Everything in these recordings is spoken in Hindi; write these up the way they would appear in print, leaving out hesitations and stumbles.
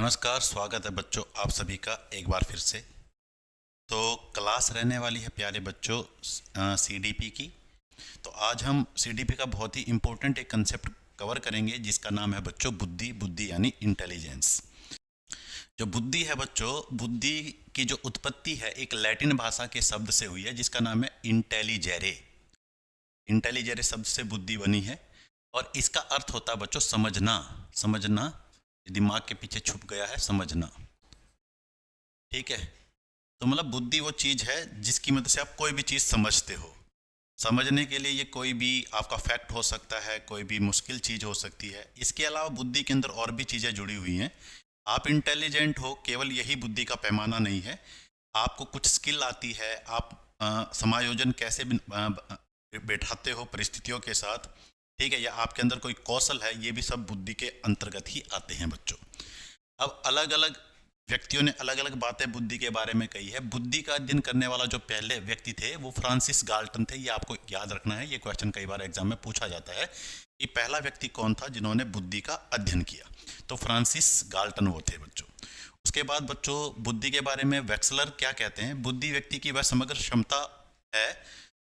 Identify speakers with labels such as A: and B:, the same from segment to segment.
A: नमस्कार, स्वागत है बच्चों आप सभी का एक बार फिर से। तो क्लास रहने वाली है प्यारे बच्चों सीडीपी की। तो आज हम सीडीपी का बहुत ही इम्पोर्टेंट एक कंसेप्ट कवर करेंगे जिसका नाम है बच्चों बुद्धि। बुद्धि यानी इंटेलिजेंस। जो बुद्धि है बच्चों, बुद्धि की जो उत्पत्ति है एक लैटिन भाषा के शब्द से हुई है जिसका नाम है इंटेलिजेरे। इंटेलिजेरे शब्द से बुद्धि बनी है और इसका अर्थ होता है बच्चों समझना। समझना दिमाग के पीछे छुप गया है, समझना। ठीक है, तो मतलब बुद्धि वो चीज़ है जिसकी मदद से आप कोई भी चीज़ समझते हो। समझने के लिए ये कोई भी आपका फैक्ट हो सकता है, कोई भी मुश्किल चीज़ हो सकती है। इसके अलावा बुद्धि के अंदर और भी चीज़ें जुड़ी हुई हैं। आप इंटेलिजेंट हो, केवल यही बुद्धि का पैमाना नहीं है। आपको कुछ स्किल आती है, आप समायोजन कैसे बैठाते हो परिस्थितियों के साथ, ठीक है, या आपके अंदर कोई कौशल है, ये भी सब बुद्धि के अंतर्गत ही आते हैं बच्चों। अब अलग अलग व्यक्तियों ने अलग अलग बातें बुद्धि के बारे में कही है। बुद्धि का अध्ययन करने वाला जो पहले व्यक्ति थे वो फ्रांसिस गाल्टन थे। ये आपको याद रखना है, ये क्वेश्चन कई बार एग्जाम में पूछा जाता है कि पहला व्यक्ति कौन था जिन्होंने बुद्धि का अध्ययन किया। तो फ्रांसिस गाल्टन वो थे बच्चों। उसके बाद बच्चों बुद्धि के बारे में वेक्सलर क्या कहते हैं, बुद्धि व्यक्ति की वह समग्र क्षमता है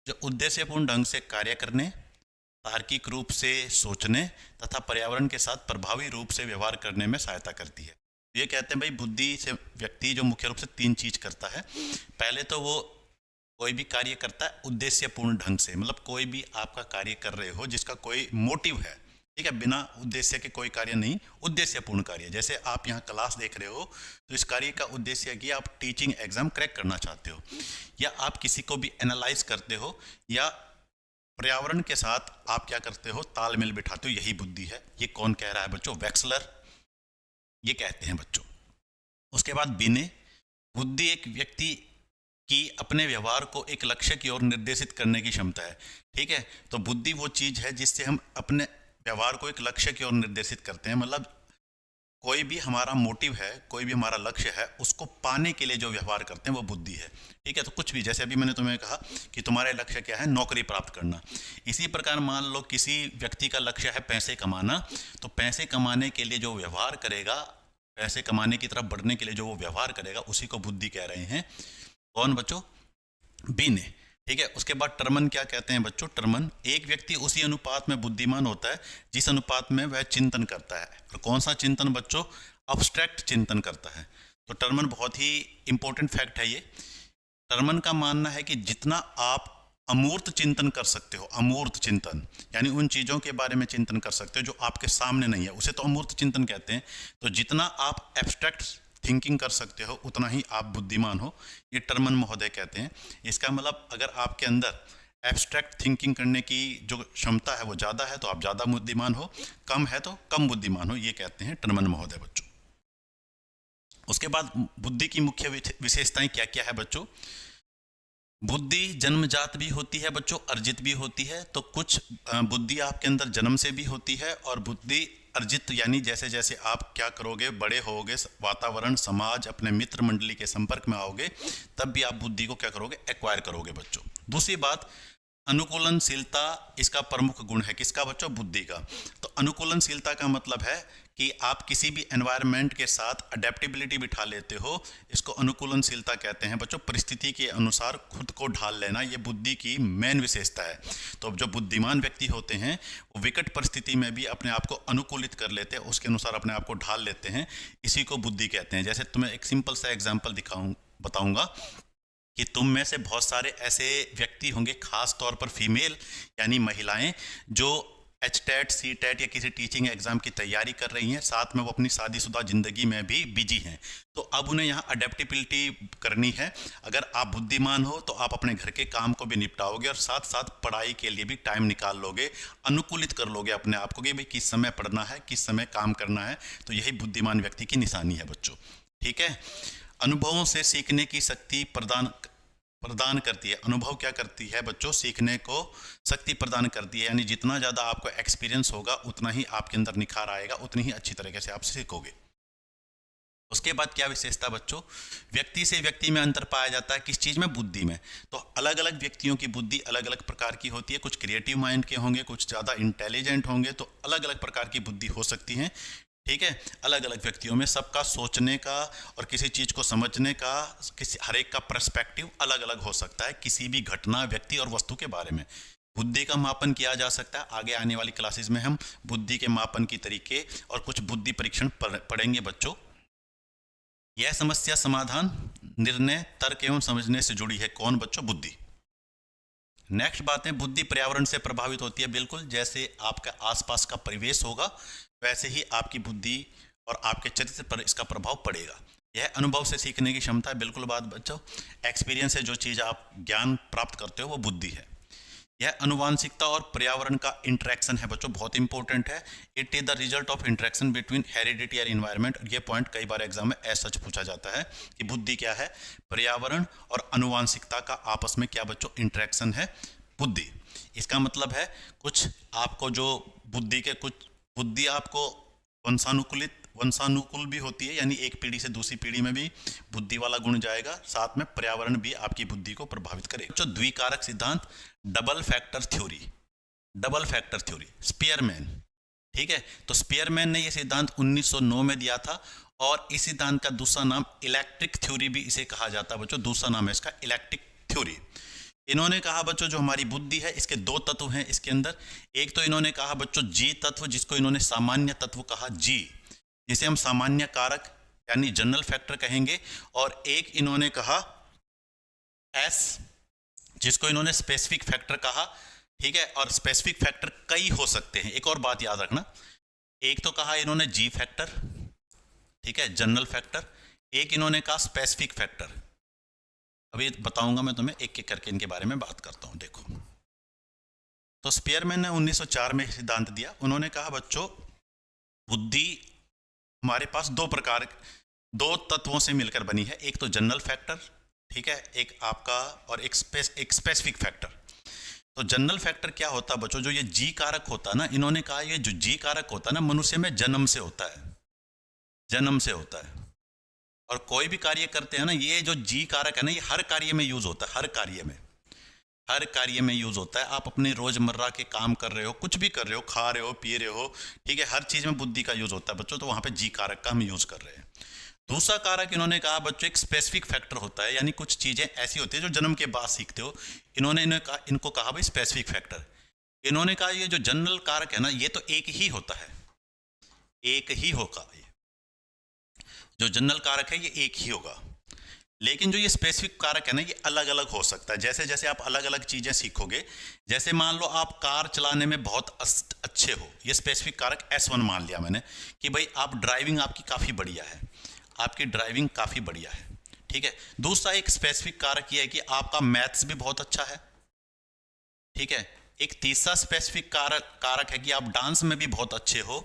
A: जो उद्देश्यपूर्ण ढंग से कार्य करने, तार्किक रूप से सोचने तथा पर्यावरण के साथ प्रभावी रूप से व्यवहार करने में सहायता करती है। ये कहते हैं भाई बुद्धि से व्यक्ति जो मुख्य रूप से तीन चीज करता है। पहले तो वो कोई भी कार्य करता है उद्देश्यपूर्ण ढंग से, मतलब कोई भी आपका कार्य कर रहे हो जिसका कोई मोटिव है, ठीक है, बिना उद्देश्य के कोई कार्य नहीं, उद्देश्यपूर्ण कार्य। जैसे आप यहाँ क्लास देख रहे हो तो इस कार्य का उद्देश्य है कि आप टीचिंग एग्जाम क्रैक करना चाहते हो, या आप किसी को भी एनालाइज करते हो, या पर्यावरण के साथ आप क्या करते हो, तालमेल बिठाते हो। यही बुद्धि है। ये कौन कह रहा है बच्चों, वेक्सलर ये कहते हैं बच्चों। उसके बाद बिने, बुद्धि एक व्यक्ति की अपने व्यवहार को एक लक्ष्य की ओर निर्देशित करने की क्षमता है। ठीक है, तो बुद्धि वो चीज है जिससे हम अपने व्यवहार को एक लक्ष्य की ओर निर्देशित करते हैं। मतलब कोई भी हमारा मोटिव है, कोई भी हमारा लक्ष्य है, उसको पाने के लिए जो व्यवहार करते हैं वो बुद्धि है। ठीक है, तो कुछ भी, जैसे अभी मैंने तुम्हें कहा कि तुम्हारा लक्ष्य क्या है, नौकरी प्राप्त करना। इसी प्रकार मान लो किसी व्यक्ति का लक्ष्य है पैसे कमाना, तो पैसे कमाने के लिए जो व्यवहार करेगा, पैसे कमाने की तरफ बढ़ने के लिए जो वो व्यवहार करेगा, उसी को बुद्धि कह रहे हैं। कौन बच्चों, बी ने। ठीक है, उसके बाद टर्मन क्या कहते हैं बच्चों, टर्मन एक व्यक्ति उसी अनुपात में बुद्धिमान होता है जिस अनुपात में वह चिंतन करता है। और कौन सा चिंतन बच्चों, अब्स्ट्रैक्ट चिंतन करता है। तो टर्मन बहुत ही इंपॉर्टेंट फैक्ट है ये। टर्मन का मानना है कि जितना आप अमूर्त चिंतन कर सकते हो, अमूर्त चिंतन यानी उन चीजों के बारे में चिंतन कर सकते हो जो आपके सामने नहीं है, उसे तो अमूर्त चिंतन कहते हैं। तो जितना आप एब्स्ट्रैक्ट थिंकिंग कर सकते हो उतना ही आप बुद्धिमान हो, ये टर्मन महोदय कहते हैं। इसका मतलब अगर आपके अंदर एब्स्ट्रैक्ट थिंकिंग करने की जो क्षमता है वो ज़्यादा है तो आप ज़्यादा बुद्धिमान हो, कम है तो कम बुद्धिमान हो, ये कहते हैं टर्मन महोदय बच्चों। उसके बाद बुद्धि की मुख्य विशेषताएं क्या क्या है बच्चों। बुद्धि जन्मजात भी होती है बच्चों, अर्जित भी होती है। तो कुछ बुद्धि आपके अंदर जन्म से भी होती है, और बुद्धि अर्जित यानी जैसे जैसे आप क्या करोगे, बड़े होगे, वातावरण, समाज, अपने मित्र मंडली के संपर्क में आओगे, तब भी आप बुद्धि को क्या करोगे, एक्वायर करोगे बच्चों। दूसरी बात, अनुकूलनशीलता इसका प्रमुख गुण है। किसका बच्चों, बुद्धि का। तो अनुकूलनशीलता का मतलब है कि आप किसी भी एनवायरनमेंट के साथ अडेप्टेबिलिटी बिठा लेते हो, इसको अनुकूलनशीलता कहते हैं बच्चों। परिस्थिति के अनुसार खुद को ढाल लेना, ये बुद्धि की मेन विशेषता है। तो जो बुद्धिमान व्यक्ति होते हैं वो विकट परिस्थिति में भी अपने आप को अनुकूलित कर लेते हैं, उसके अनुसार अपने आप को ढाल लेते हैं, इसी को बुद्धि कहते हैं। जैसे तुम्हें एक सिंपल सा एग्जाम्पल बताऊंगा कि तुम में से बहुत सारे ऐसे व्यक्ति होंगे, खास तौर पर फीमेल यानी महिलाएं, जो एचटेट, सीटेट या किसी टीचिंग एग्जाम की तैयारी कर रही हैं, साथ में वो अपनी शादीशुदा जिंदगी में भी बिजी हैं। तो अब उन्हें यहाँ अडेप्टेबिलिटी करनी है। अगर आप बुद्धिमान हो तो आप अपने घर के काम को भी निपटाओगे और साथ साथ पढ़ाई के लिए भी टाइम निकाल लोगे, अनुकूलित कर लोगे अपने आप को कि भाई किस समय पढ़ना है, किस समय काम करना है। तो यही बुद्धिमान व्यक्ति की निशानी है बच्चों। ठीक है, अनुभवों से सीखने की शक्ति प्रदान करती है। अनुभव क्या करती है बच्चों, सीखने को शक्ति प्रदान करती है। यानी जितना ज़्यादा आपको एक्सपीरियंस होगा उतना ही आपके अंदर निखार आएगा, उतनी ही अच्छी तरीके से आप सीखोगे। उसके बाद क्या विशेषता बच्चों, व्यक्ति से व्यक्ति में अंतर पाया जाता है। किस चीज़ में, बुद्धि में। तो अलग अलग व्यक्तियों की बुद्धि अलग अलग प्रकार की होती है। कुछ क्रिएटिव माइंड के होंगे, कुछ ज़्यादा इंटेलिजेंट होंगे, तो अलग अलग प्रकार की बुद्धि हो सकती है। ठीक है, अलग अलग व्यक्तियों में सबका सोचने का और किसी चीज़ को समझने का, किसी हर एक का पर्सपेक्टिव अलग अलग हो सकता है किसी भी घटना, व्यक्ति और वस्तु के बारे में। बुद्धि का मापन किया जा सकता है। आगे आने वाली क्लासेस में हम बुद्धि के मापन की तरीके और कुछ बुद्धि परीक्षण पढ़ेंगे बच्चों। यह समस्या समाधान, निर्णय, तर्क एवं समझने से जुड़ी है। कौन बच्चों? बुद्धि। नेक्स्ट बात है, बुद्धि पर्यावरण से प्रभावित होती है। बिल्कुल, जैसे आपका आसपास का परिवेश होगा वैसे ही आपकी बुद्धि और आपके चरित्र पर इसका प्रभाव पड़ेगा। यह अनुभव से सीखने की क्षमता है। बिल्कुल बात बच्चों, एक्सपीरियंस से जो चीज़ आप ज्ञान प्राप्त करते हो वो बुद्धि है। यह अनुवांशिकता और पर्यावरण का इंटरेक्शन है बच्चों, बहुत इंपॉर्टेंट है। It is the result of interaction between heredity और इन्वायरमेंट। ये पॉइंट कई बार एग्जाम में एज सच पूछा जाता है कि बुद्धि क्या है? पर्यावरण और अनुवांशिकता का आपस में क्या बच्चों इंटरेक्शन है? बुद्धि। इसका मतलब है कुछ आपको जो बुद्धि के कुछ बुद्धि आपको वंशानुकूल भी होती है, यानी एक पीढ़ी से दूसरी पीढ़ी में भी बुद्धि वाला गुण जाएगा। साथ में पर्यावरण भी आपकी बुद्धि को प्रभावित करेगा। जो द्विकारक सिद्धांत, double factor theory, double factor theory, Spearman. ठीक है, तो स्पीयरमैन ने यह सिद्धांत 1909 में दिया था और इस सिद्धांत का दूसरा नाम इलेक्ट्रिक थ्योरी भी इसे कहा जाता है बच्चों। दूसरा नाम है इसका इलेक्ट्रिक थ्योरी। इन्होंने कहा बच्चों जो हमारी बुद्धि है इसके दो तत्व हैं इसके अंदर। एक तो इन्होंने कहा बच्चों जी तत्व, जिसको इन्होंने सामान्य तत्व कहा, जी, जिसे हम सामान्य कारक यानी जनरल फैक्टर कहेंगे। और एक इन्होंने कहा एस, जिसको इन्होंने स्पेसिफिक फैक्टर कहा। ठीक है, और स्पेसिफिक फैक्टर कई हो सकते हैं। एक और बात याद रखना, एक तो कहा इन्होंने जी फैक्टर, ठीक है, जनरल फैक्टर। एक इन्होंने कहा स्पेसिफिक फैक्टर। अभी बताऊंगा मैं तुम्हें, एक एक करके इनके बारे में बात करता हूं। देखो, तो स्पीयरमैन ने 1904 में सिद्धांत दिया। उन्होंने कहा बच्चों बुद्धि हमारे पास दो तत्वों से मिलकर बनी है। एक तो जनरल फैक्टर, ठीक है, एक आपका, और एक स्पेसिफिक फैक्टर। तो जनरल फैक्टर क्या होता है बच्चों? जो ये जी कारक होता है ना, इन्होंने कहा ये जो जी कारक होता है ना मनुष्य में जन्म से होता है, जन्म से होता है। और कोई भी कार्य करते हैं ना, ये जो जी कारक है ना, ये हर कार्य में यूज होता है, हर कार्य में, हर कार्य में यूज होता है। आप अपने रोजमर्रा के काम कर रहे हो, कुछ भी कर रहे हो, खा रहे हो, पी रहे हो, ठीक है, हर चीज में बुद्धि का यूज होता है बच्चों। तो वहां पे जी कारक का हम यूज कर रहे हैं। दूसरा कारक इन्होंने कहा बच्चों एक स्पेसिफिक फैक्टर होता है, यानी कुछ चीजें ऐसी होती है जो जन्म के बाद सीखते हो। इनको कहा भाई स्पेसिफिक फैक्टर। इन्होंने कहा ये जो जनरल कारक है ना, ये तो एक ही होता है, एक ही होगा। जो जनरल कारक है ये एक ही होगा, लेकिन जो ये स्पेसिफिक कारक है ना, ये अलग अलग हो सकता है। जैसे जैसे आप अलग अलग चीजें सीखोगे, जैसे मान लो आप कार चलाने में बहुत अच्छे हो, ये स्पेसिफिक कारक S1 मान लिया मैंने कि भाई आप ड्राइविंग आपकी काफी बढ़िया है, आपकी ड्राइविंग काफी बढ़िया है, ठीक है। दूसरा एक स्पेसिफिक कारक ये है कि आपका मैथ्स भी बहुत अच्छा है, ठीक है। एक तीसरा स्पेसिफिक कारक है कि आप डांस में भी बहुत अच्छे हो।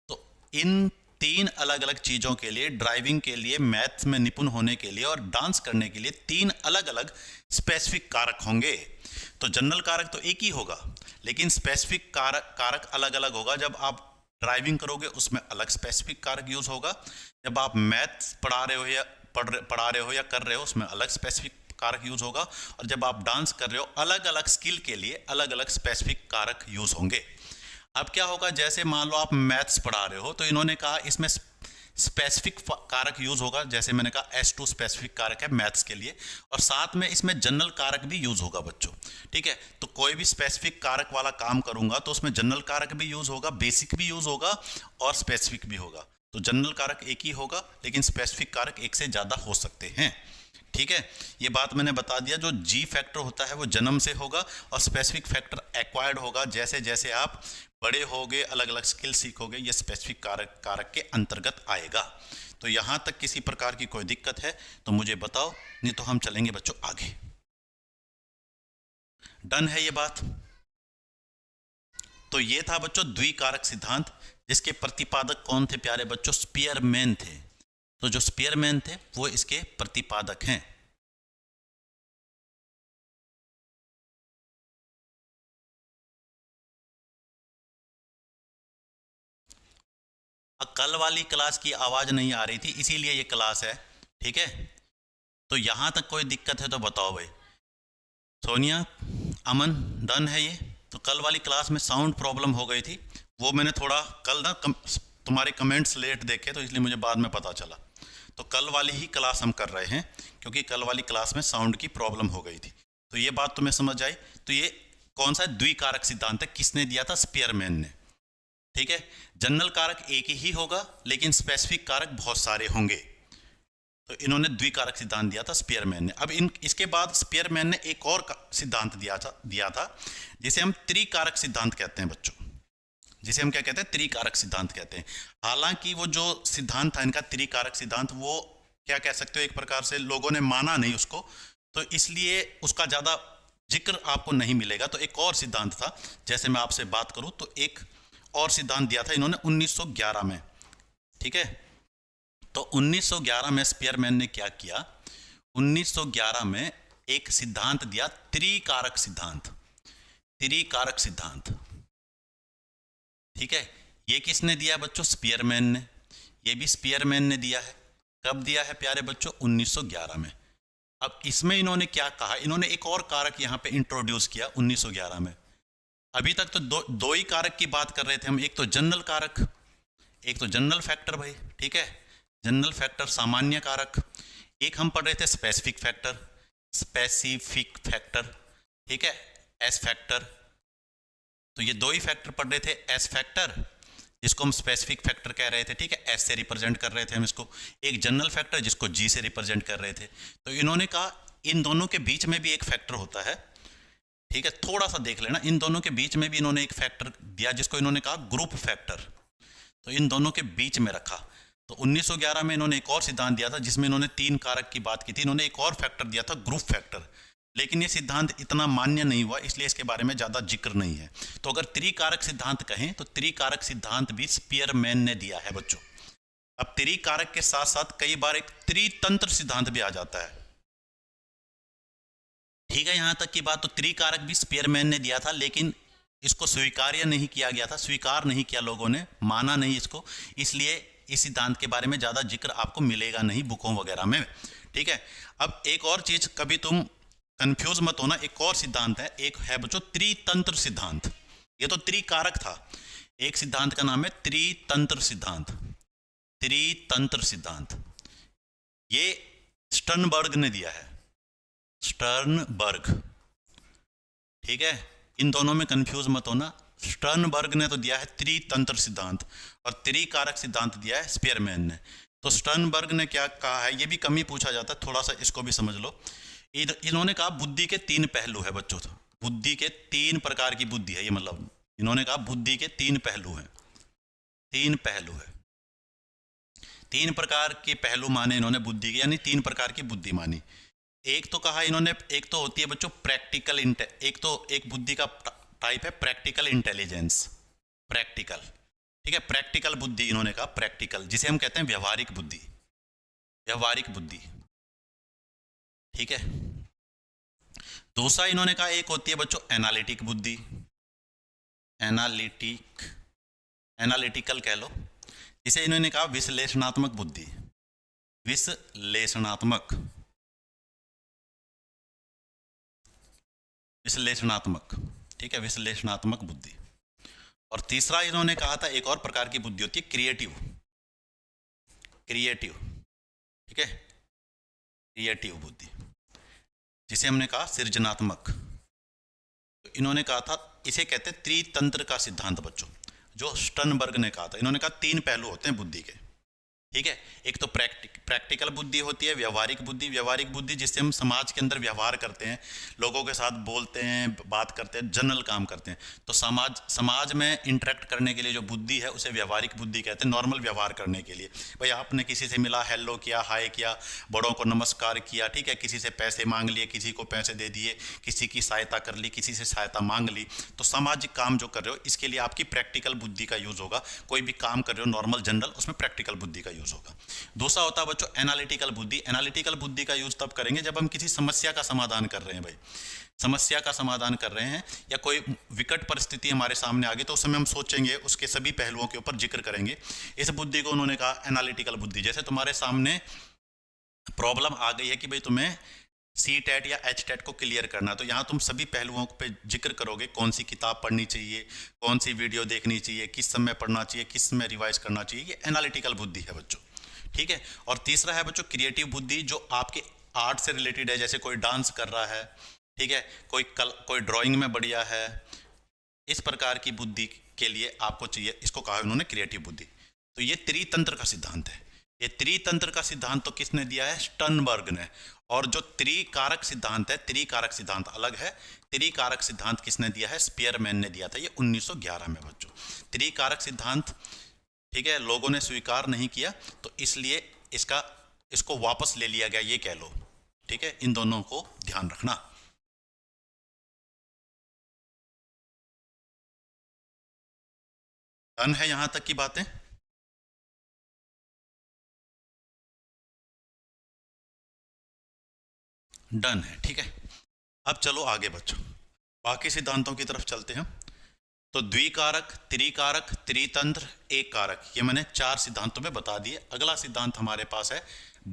A: तो इन तीन अलग अलग चीजों के लिए, ड्राइविंग के लिए, मैथ्स में निपुण होने के लिए और डांस करने के लिए तीन अलग अलग स्पेसिफिक कारक होंगे। तो जनरल कारक तो एक ही होगा, लेकिन स्पेसिफिक कारक अलग अलग होगा। जब आप ड्राइविंग करोगे उसमें अलग स्पेसिफिक कारक यूज होगा, जब आप मैथ्स पढ़ा रहे हो या कर रहे हो उसमें अलग स्पेसिफिक कारक यूज होगा, और जब आप डांस कर रहे हो अलग अलग स्किल के लिए अलग अलग स्पेसिफिक कारक यूज होंगे। अब क्या होगा, जैसे मान लो आप मैथ्स पढ़ा रहे हो, तो इन्होंने कहा इसमें स्पेसिफिक कारक यूज होगा। जैसे मैंने कहा S2 स्पेसिफिक कारक है मैथ्स के लिए, और साथ में इसमें जनरल कारक भी यूज होगा बच्चों, ठीक है। तो कोई भी स्पेसिफिक कारक वाला काम करूंगा तो उसमें जनरल कारक भी यूज होगा, बेसिक भी यूज होगा और स्पेसिफिक भी होगा। तो जनरल कारक एक ही होगा, लेकिन स्पेसिफिक कारक एक से ज्यादा हो सकते हैं, ठीक है। ये बात मैंने बता दिया। जो जी फैक्टर होता है वो जन्म से होगा और स्पेसिफिक फैक्टर एक्वायर्ड होगा। जैसे जैसे आप बड़े होगे, अलग अलग स्किल सीखोगे, ये स्पेसिफिक कारक के अंतर्गत आएगा। तो यहां तक किसी प्रकार की कोई दिक्कत है तो मुझे बताओ, नहीं तो हम चलेंगे बच्चों आगे। डन है ये बात? तो ये था बच्चों द्विकारक सिद्धांत, जिसके प्रतिपादक कौन थे प्यारे बच्चों? स्पीयरमैन थे। तो जो स्पीयरमैन थे वो इसके प्रतिपादक हैं। कल वाली क्लास की आवाज नहीं आ रही थी, इसीलिए ये क्लास है, ठीक है। तो यहां तक कोई दिक्कत है तो बताओ भाई। सोनिया, अमन, डन है ये? तो कल वाली क्लास में साउंड प्रॉब्लम हो गई थी, वो मैंने थोड़ा कल ना तुम्हारे कमेंट्स लेट देखे तो इसलिए मुझे बाद में पता चला। तो कल वाली ही क्लास हम कर रहे हैं, क्योंकि कल वाली क्लास में साउंड की प्रॉब्लम हो गई थी। तो ये बात तुम्हें समझ आई। तो ये कौन सा द्विकारक सिद्धांत है, किसने दिया था? स्पीयरमैन ने। ठीक है, जनरल कारक एक ही होगा लेकिन स्पेसिफिक कारक बहुत सारे होंगे। तो इन्होंने द्विकारक सिद्धांत दिया था स्पीयरमैन ने। अब इसके बाद स्पीयरमैन ने एक और सिद्धांत दिया था जिसे हम त्रिकारक सिद्धांत कहते हैं बच्चों, जिसे हम क्या कहते हैं? त्रिकारक सिद्धांत कहते हैं। हालांकि वो जो सिद्धांत था इनका त्रिकारक सिद्धांत, वो क्या कह सकते हो, एक प्रकार से लोगों ने माना नहीं उसको, तो इसलिए उसका ज्यादा जिक्र आपको नहीं मिलेगा। तो एक और सिद्धांत था, जैसे मैं आपसे बात करूं तो एक और सिद्धांत दिया था इन्होंने 1911 में। ठीक है, तो 1911 में स्पीयरमैन ने क्या किया? 1911 में एक सिद्धांत दिया, त्रिकारक सिद्धांत। त्रिकारक सिद्धांत, ठीक है, ये किसने दिया बच्चों? स्पीयरमैन ने। ये भी स्पीयरमैन ने दिया है। कब दिया है प्यारे बच्चों? 1911 में। अब इसमें इन्होंने क्या कहा? इन्होंने एक और कारक यहां पे इंट्रोड्यूस किया 1911 में। अभी तक तो दो ही कारक की बात कर रहे थे हम, एक तो जनरल कारक, एक तो जनरल फैक्टर भाई। ठीक है, जनरल फैक्टर सामान्य कारक। एक हम पढ़ रहे थे स्पेसिफिक फैक्टर, स्पेसिफिक फैक्टर। ठीक है, एस फैक्टर। तो ये दो ही फैक्टर पढ़ रहे थे, एस फैक्टर जिसको हम स्पेसिफिक फैक्टर कह रहे थे, ठीक है, एस से रिप्रेजेंट कर रहे थे हम इसको, एक जनरल फैक्टर जिसको जी से रिप्रेजेंट कर रहे थे। तो इन्होंने कहा इन दोनों के बीच में भी एक फैक्टर होता है। ठीक है, थोड़ा सा देख लेना, इन दोनों के बीच में भी इन्होंने एक फैक्टर दिया जिसको इन्होंने कहा ग्रुप फैक्टर। तो इन दोनों के बीच में रखा। तो 1911 में इन्होंने एक और सिद्धांत दिया था जिसमें इन्होंने तीन कारक की बात की थी। इन्होंने एक और फैक्टर दिया था ग्रुप फैक्टर, लेकिन ये सिद्धांत इतना मान्य नहीं हुआ, इसलिए इसके बारे में ज्यादा जिक्र नहीं है। तो अगर त्रिकारक सिद्धांत कहें तो त्रिकारक सिद्धांत भी स्पीयरमैन ने दिया है बच्चों। अब त्रिकारक के साथ साथ कई बार एक त्रितंत्र सिद्धांत भी आ जाता है। ठीक है, यहां तक की बात। तो त्रिकारक भी स्पीयरमैन ने दिया था, लेकिन इसको स्वीकार्य नहीं किया गया था, स्वीकार नहीं किया लोगों ने, माना नहीं इसको, इसलिए इस सिद्धांत के बारे में ज्यादा जिक्र आपको मिलेगा नहीं बुकों वगैरह में। ठीक है, अब एक और चीज, कभी तुम कंफ्यूज मत होना, एक और सिद्धांत है, एक है बच्चों त्रितंत्र सिद्धांत। ये तो त्रिकारक था, एक सिद्धांत का नाम है त्रितंत्र सिद्धांत। त्रितंत्र सिद्धांत ये स्टर्नबर्ग ने दिया है, स्टर्नबर्ग। ठीक है, इन दोनों में कंफ्यूज मत होना। स्टर्नबर्ग ने तो दिया है त्रितंत्र सिद्धांत और त्रिकारक सिद्धांत दिया है स्पीयरमैन ने। तो स्टर्नबर्ग ने क्या कहा है, ये भी कम ही पूछा जाता है, थोड़ा सा इसको भी समझ लो। इन्होंने कहा बुद्धि के तीन पहलू है बच्चों। तो बुद्धि के तीन प्रकार की बुद्धि है ये, मतलब इन्होंने कहा बुद्धि के तीन पहलू हैं। तीन पहलू है, तीन प्रकार के पहलू माने इन्होंने बुद्धि के, यानी तीन प्रकार की बुद्धि मानी। एक तो कहा इन्होंने, एक तो होती है बच्चों प्रैक्टिकल, एक बुद्धि का टाइप है प्रैक्टिकल इंटेलिजेंस, प्रैक्टिकल। ठीक है, प्रैक्टिकल बुद्धि इन्होंने कहा, प्रैक्टिकल, जिसे हम कहते हैं व्यवहारिक बुद्धि, व्यवहारिक बुद्धि। ठीक है, दूसरा इन्होंने कहा एक होती है बच्चों एनालिटिक बुद्धि, एनालिटिकल कह लो, जिसे इन्होंने कहा विश्लेषणात्मक बुद्धि, विश्लेषणात्मक, विश्लेषणात्मक। ठीक है, विश्लेषणात्मक बुद्धि। और तीसरा इन्होंने कहा था एक और प्रकार की बुद्धि होती है क्रिएटिव, क्रिएटिव। ठीक है, क्रिएटिव बुद्धि, जिसे हमने कहा सृजनात्मक। तो इन्होंने कहा था, इसे कहते हैं त्रितंत्र का सिद्धांत बच्चों, जो स्टर्नबर्ग ने कहा था। इन्होंने कहा तीन पहलू होते हैं बुद्धि के। ठीक है, एक तो प्रैक्टिकल बुद्धि होती है, व्यवहारिक बुद्धि। व्यवहारिक बुद्धि जिससे हम समाज के अंदर व्यवहार करते हैं, लोगों के साथ बोलते हैं, बात करते हैं, जनरल काम करते हैं। तो समाज में इंटरेक्ट करने के लिए जो बुद्धि है उसे व्यवहारिक बुद्धि कहते हैं, नॉर्मल व्यवहार करने के लिए। भाई आपने किसी से मिला, हेलो किया, हाय किया, बड़ों को नमस्कार किया, ठीक है, किसी से पैसे मांग लिए, किसी को पैसे दे दिए, किसी की सहायता कर ली, किसी से सहायता मांग ली। तो सामाजिक काम जो कर रहे हो इसके लिए आपकी प्रैक्टिकल बुद्धि का यूज होगा। कोई भी काम कर रहे हो नॉर्मल जनरल, उसमें प्रैक्टिकल बुद्धि का यूज होगा। दूसरा होता है बच्चों एनालिटिकल बुद्धि। एनालिटिकल बुद्धि का यूज तब करेंगे जब हम किसी समस्या का समाधान कर रहे हैं। भाई समस्या का समाधान कर रहे हैं या कोई विकट परिस्थिति हमारे सामने आ गई, तो उस समय हम सोचेंगे, उसके सभी पहलुओं के ऊपर जिक्र करेंगे। इस बुद्धि को उन्होंने कहा एनालिटिकल बुद्धि। जैसे तुम्हारे सामने प्रॉब्लम आ गई है कि भाई तुम्हें CTET या HTET को क्लियर करना। तो यहाँ तुम सभी पहलुओं पे जिक्र करोगे, कौन सी किताब पढ़नी चाहिए, कौन सी वीडियो देखनी चाहिए, किस समय पढ़ना चाहिए, किस समय रिवाइज करना चाहिए। ये एनालिटिकल बुद्धि है बच्चों, ठीक है। और तीसरा है बच्चों क्रिएटिव बुद्धि, जो आपके आर्ट से रिलेटेड है, जैसे कोई डांस कर रहा है, ठीक है, कोई ड्राइंग में बढ़िया है, इस प्रकार की बुद्धि के लिए आपको चाहिए, इसको कहा उन्होंने क्रिएटिव बुद्धि। तो ये त्रितंत्र का सिद्धांत है। ये त्रितंत्र का सिद्धांत तो किसने दिया है? स्टर्नबर्ग ने। और जो त्रिकारक सिद्धांत है, त्रिकारक सिद्धांत अलग है, त्रिकारक सिद्धांत किसने दिया है? स्पीयरमैन ने दिया था, ये 1911 में बच्चों। त्रिकारक सिद्धांत, ठीक है, लोगों ने स्वीकार नहीं किया, तो इसलिए इसको वापस ले लिया गया, ये कह लो, ठीक है। इन दोनों को ध्यान रखना। डन है यहां तक की बातें? डन है, ठीक है। अब चलो आगे बच्चों, बाकी सिद्धांतों की तरफ चलते हैं। तो द्विकारक, त्रिकारक, त्रितंत्र, एक कारक, ये मैंने 4 सिद्धांतों में बता दिए। अगला सिद्धांत हमारे पास है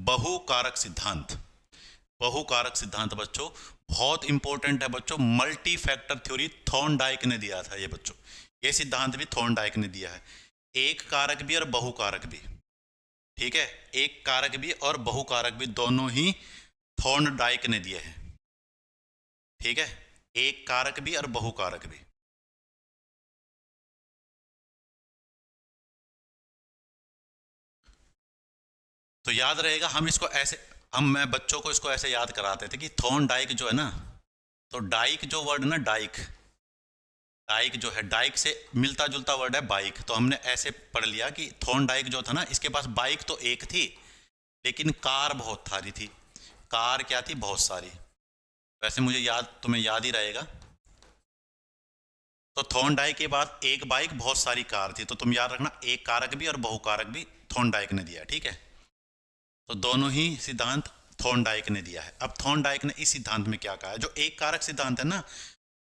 A: बहुकारक सिद्धांत। बहुकारक सिद्धांत बच्चों बहुत इंपॉर्टेंट है बच्चों। मल्टी फैक्टर थ्योरी थॉर्नडाइक ने दिया था ये बच्चों, ये सिद्धांत भी थॉर्नडाइक ने दिया है। एक कारक भी और बहुकारक भी, ठीक है, एक कारक भी और बहुकारक भी दोनों ही थॉर्नडाइक ने दिए हैं, ठीक है, एक कारक भी और बहुकारक भी। तो याद रहेगा, मैं बच्चों को इसको ऐसे याद कराते थे कि थॉर्नडाइक जो है ना, तो डाइक जो वर्ड ना, डाइक जो है, डाइक से मिलता जुलता वर्ड है बाइक। तो हमने ऐसे पढ़ लिया कि थॉर्नडाइक जो था ना, इसके पास बाइक तो एक थी, लेकिन कार बहुत सारी थी। कार क्या थी? बहुत सारी। वैसे मुझे तुम्हें याद ही रहेगा। तो थॉर्नडाइक के बाद एक बाइक, बहुत सारी कार थी। तो तुम याद रखना, एक कारक भी और बहुकारक भी थॉर्नडाइक ने दिया, ठीक है। तो दोनों ही सिद्धांत थॉर्नडाइक ने दिया है। अब थॉर्नडाइक ने इस सिद्धांत में क्या कहा है? जो एक कारक सिद्धांत है ना,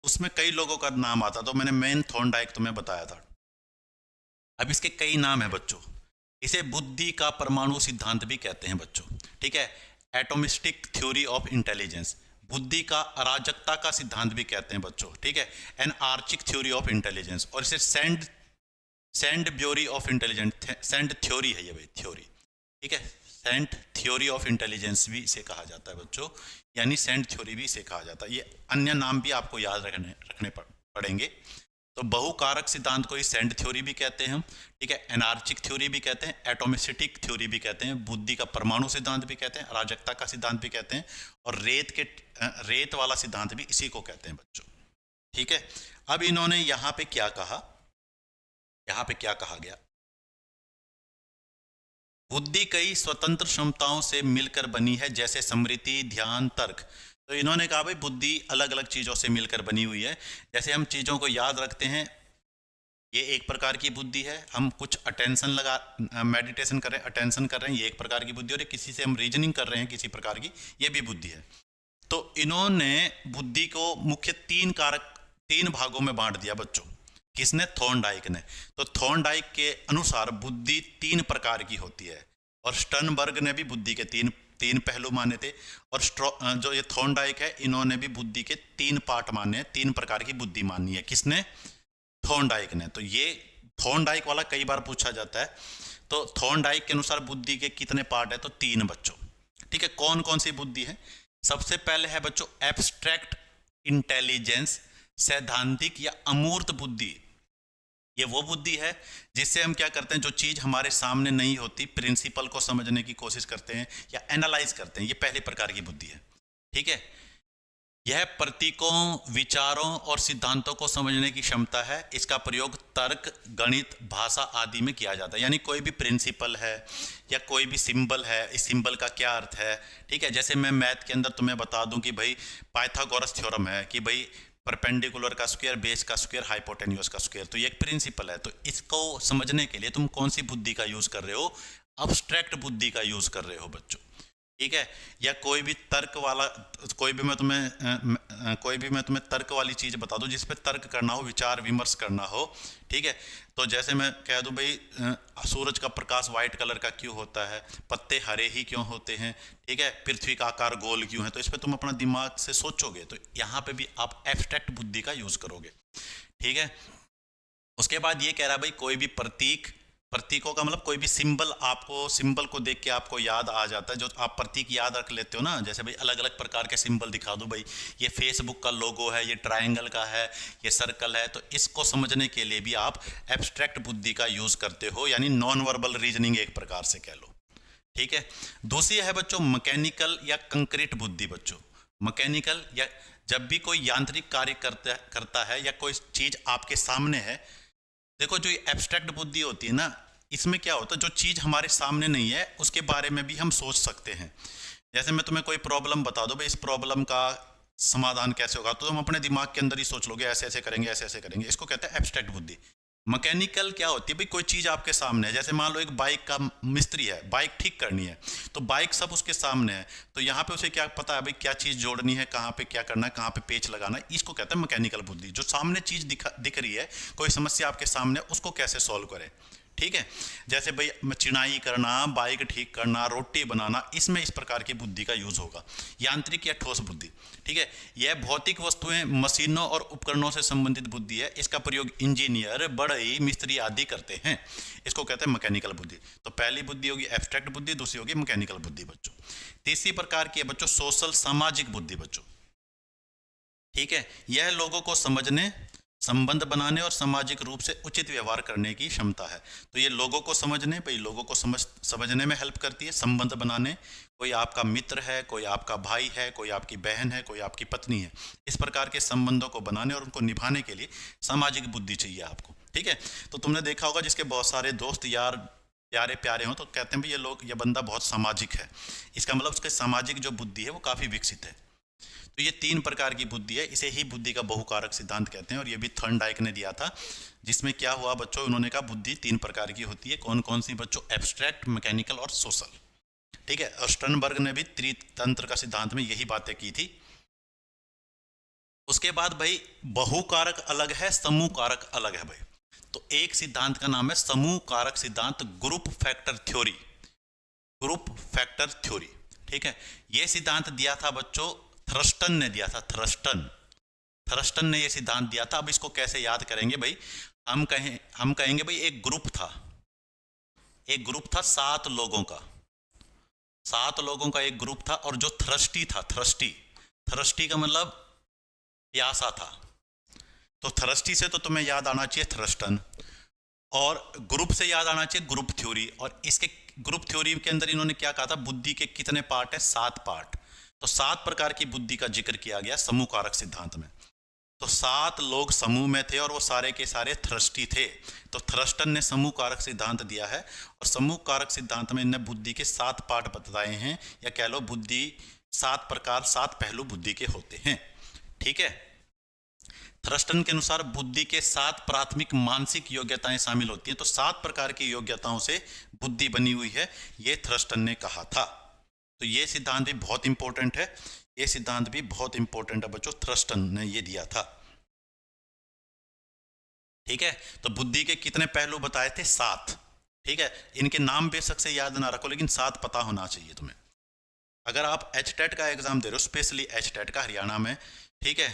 A: उसमें कई लोगों का नाम आता, तो मैंने मेन थॉर्नडाइक तुम्हें बताया था। अब इसके कई नाम है बच्चों। इसे बुद्धि का परमाणु सिद्धांत भी कहते हैं बच्चों, ठीक है। एटोमिस्टिक थ्योरी ऑफ इंटेलिजेंस, बुद्धि का अराजकता का सिद्धांत भी कहते हैं बच्चों, ठीक है। Anarchic theory of intelligence, और इसे sand theory of intelligence, sand theory है ये भाई, थ्योरी, ठीक है। सेंट थ्योरी ऑफ इंटेलिजेंस भी इसे कहा जाता है बच्चों, यानी सेंट थ्योरी भी इसे कहा जाता है। ये अन्य नाम भी आपको याद रखने पड़ेंगे। तो बहुकारक सिद्धांत को ही सेंट थ्योरी भी कहते हैं हम, ठीक है। एनार्चिक थ्योरी भी कहते हैं, एटोमिस्टिक थ्योरी भी कहते हैं, बुद्धि का परमाणु सिद्धांत भी कहते हैं, अराजकता का सिद्धांत भी कहते हैं, और रेत वाला सिद्धांत भी इसी को कहते हैं बच्चों, ठीक है। अब इन्होंने यहाँ पे क्या कहा, यहाँ पे क्या कहा गया? बुद्धि कई स्वतंत्र क्षमताओं से मिलकर बनी है, जैसे स्मृति, ध्यान, तर्क। तो इन्होंने कहा भाई बुद्धि अलग अलग चीज़ों से मिलकर बनी हुई है। जैसे हम चीज़ों को याद रखते हैं, ये एक प्रकार की बुद्धि है। हम कुछ मेडिटेशन कर रहे हैं, अटेंशन कर रहे हैं, ये एक प्रकार की बुद्धि। और किसी से हम रीजनिंग कर रहे हैं किसी प्रकार की, ये भी बुद्धि है। तो इन्होंने बुद्धि को मुख्य 3 भागों में बांट दिया बच्चों। किसने? थॉर्नडाइक ने। तो थॉर्नडाइक के अनुसार बुद्धि 3 प्रकार की होती है, और स्टर्नबर्ग ने भी बुद्धि के तीन पहलू माने थे। और जो ये थॉर्नडाइक है, इन्होंने भी बुद्धि के 3 पार्ट माने, 3 प्रकार की बुद्धि मानी है। किसने? थॉर्नडाइक ने। तो ये थॉर्नडाइक वाला कई बार पूछा जाता है। तो थॉर्नडाइक के अनुसार बुद्धि के कितने पार्ट है? तो 3 बच्चों, ठीक है। कौन कौन सी बुद्धि है? सबसे पहले है बच्चों एब्स्ट्रैक्ट इंटेलिजेंस, सैद्धांतिक या अमूर्त बुद्धि। ये वो बुद्धि है जिससे हम क्या करते हैं, जो चीज़ हमारे सामने नहीं होती, प्रिंसिपल को समझने की कोशिश करते हैं या एनालाइज करते हैं। ये पहले प्रकार की बुद्धि है, ठीक है। यह प्रतीकों, विचारों और सिद्धांतों को समझने की क्षमता है। इसका प्रयोग तर्क, गणित, भाषा आदि में किया जाता है। यानी कोई भी प्रिंसिपल है या कोई भी सिंबल है, इस सिंबल का क्या अर्थ है, ठीक है। जैसे मैं मैथ के अंदर तुम्हें बता दूं कि भाई पाइथागोरस थ्योरम है कि भाई परपेंडिकुलर का स्क्वायर, बेस का स्क्वायर, हाइपोटेन्यूज का स्क्वायर, तो ये एक प्रिंसिपल है। तो इसको समझने के लिए तुम कौन सी बुद्धि का यूज कर रहे हो? अब्स्ट्रैक्ट बुद्धि का यूज कर रहे हो बच्चों, ठीक है। या कोई भी तर्क वाला, कोई भी मैं तुम्हें तर्क वाली चीज बता दूं जिस पे तर्क करना हो, विचार विमर्श करना हो, ठीक है। तो जैसे मैं कह दूं भाई सूरज का प्रकाश वाइट कलर का क्यों होता है, पत्ते हरे ही क्यों होते हैं, ठीक है, पृथ्वी का आकार गोल क्यों है, तो इस पे तुम अपना दिमाग से सोचोगे, तो यहाँ पे भी आप एब्स्ट्रैक्ट बुद्धि का यूज करोगे, ठीक है। उसके बाद ये कह रहा है भाई कोई भी प्रतीकों का मतलब कोई भी सिंबल को देख के आपको याद आ जाता है, जो आप प्रतीक याद रख लेते हो ना, जैसे भाई अलग अलग प्रकार के सिंबल दिखा दो, भाई ये फेसबुक का लोगो है, ये ट्रायंगल का है, ये सर्कल है, तो इसको समझने के लिए भी आप एब्स्ट्रैक्ट बुद्धि का यूज करते हो, यानी नॉन वर्बल रीजनिंग एक प्रकार से कह लो, ठीक है। दूसरी है बच्चों मैकेनिकल या कंक्रीट बुद्धि। बच्चों मैकेनिकल या जब भी कोई यांत्रिक कार्य करता है या कोई चीज आपके सामने है, देखो जो ये एब्स्ट्रैक्ट बुद्धि होती है ना, इसमें क्या होता है, जो चीज हमारे सामने नहीं है उसके बारे में भी हम सोच सकते हैं। जैसे मैं तुम्हें कोई प्रॉब्लम बता दूं, भाई इस प्रॉब्लम का समाधान कैसे होगा, तो तुम अपने दिमाग के अंदर ही सोच लोगे ऐसे ऐसे करेंगे, ऐसे ऐसे करेंगे, इसको कहते हैं एब्स्ट्रैक्ट बुद्धि। मैकेनिकल क्या होती है, भाई कोई चीज आपके सामने है, जैसे मान लो एक बाइक का मिस्त्री है, बाइक ठीक करनी है, तो बाइक सब उसके सामने है, तो यहाँ पे उसे क्या पता है भाई क्या चीज जोड़नी है, कहाँ पे क्या करना है, कहाँ पे पेच लगाना है, इसको कहते हैं मैकेनिकल बुद्धि। जो सामने चीज दिख रही है, कोई समस्या आपके सामने, उसको कैसे सॉल्व करे, ठीक है। जैसे भाई चिनाई करना, बाइक ठीक करना, रोटी बनाना, इसमें इस प्रकार की बुद्धि का यूज होगा। यांत्रिक या ठोस बुद्धि, ठीक है, यह भौतिक वस्तुएं, मशीनों और उपकरणों से संबंधित बुद्धि है। इसका प्रयोग इंजीनियर, बढ़ई, मिस्त्री आदि करते हैं। इसको कहते हैं मैकेनिकल बुद्धि। तो पहली बुद्धि होगी एब्स्ट्रैक्ट बुद्धि, दूसरी होगी मैकेनिकल बुद्धि बच्चों। तीसरी प्रकार की है बच्चों सोशल, सामाजिक बुद्धि बच्चों, ठीक है। यह लोगों को समझने, संबंध बनाने और सामाजिक रूप से उचित व्यवहार करने की क्षमता है। तो ये लोगों को समझने, भाई लोगों को समझने में हेल्प करती है, संबंध बनाने, कोई आपका मित्र है, कोई आपका भाई है, कोई आपकी बहन है, कोई आपकी पत्नी है, इस प्रकार के संबंधों को बनाने और उनको निभाने के लिए सामाजिक बुद्धि चाहिए आपको, ठीक है। तो तुमने देखा होगा जिसके बहुत सारे दोस्त यार प्यारे प्यारे हों, तो कहते हैं भाई ये बंदा बहुत सामाजिक है, इसका मतलब उसके सामाजिक जो बुद्धि है वो काफ़ी विकसित है। तो ये तीन प्रकार की बुद्धि है, इसे ही बुद्धि का बहुकारक सिद्धांत कहते हैं, और ये भी थॉर्नडाइक ने दिया था, जिसमें क्या हुआ बच्चों, उन्होंने कहा बुद्धि तीन प्रकार की होती है। कौन कौन सी बच्चों, एब्स्ट्रैक्ट, मैकेनिकल और सोशल, ठीक है। और स्टर्नबर्ग ने भी त्रितंत्र का सिद्धांत में यही बातें की थी। उसके बाद भाई बहुकारक अलग है, समूह कारक अलग है भाई। तो एक सिद्धांत का नाम है समूह कारक सिद्धांत, group factor theory, group factor theory, ठीक है। यह सिद्धांत दिया था बच्चों थ्रस्टन ने दिया था, थ्रस्टन ने यह सिद्धांत दिया था। अब इसको कैसे याद करेंगे भाई, हम कहेंगे भाई एक ग्रुप था 7 लोगों का, 7 लोगों का एक ग्रुप था, और जो थ्रस्टी था, थ्रस्टी का मतलब प्यासा था, तो थ्रस्टी से तो तुम्हें याद आना चाहिए थ्रस्टन, और ग्रुप से याद आना चाहिए ग्रुप थ्योरी। और इसके ग्रुप थ्योरी के अंदर इन्होंने क्या कहा था, बुद्धि के कितने पार्ट है, 7 पार्ट। तो 7 प्रकार की बुद्धि का जिक्र किया गया समूह कारक सिद्धांत में। तो 7 लोग समूह में थे और वो सारे के सारे थ्रस्टी थे। तो थ्रस्टन ने समूह कारक सिद्धांत दिया है, और समूह कारक सिद्धांत में इन्हें बुद्धि के 7 पार्ट बताए हैं, या कह लो बुद्धि 7 प्रकार, 7 पहलू बुद्धि के होते हैं, ठीक है। थ्रस्टन के अनुसार बुद्धि के 7 प्राथमिक मानसिक योग्यताएं शामिल होती हैं। तो 7 प्रकार की योग्यताओं से बुद्धि बनी हुई है, ये थ्रस्टन ने कहा था। तो ये सिद्धांत भी बहुत इंपॉर्टेंट है, ये सिद्धांत भी बहुत इंपॉर्टेंट है बच्चों, थ्रस्टन ने ये दिया था, ठीक है। तो बुद्धि के कितने पहलू बताए थे, 7, ठीक है। इनके नाम बेशक से याद ना रखो, लेकिन 7 पता होना चाहिए तुम्हें। अगर आप एचटेट का एग्जाम दे रहे हो, स्पेशली एचटेट का हरियाणा में, ठीक है,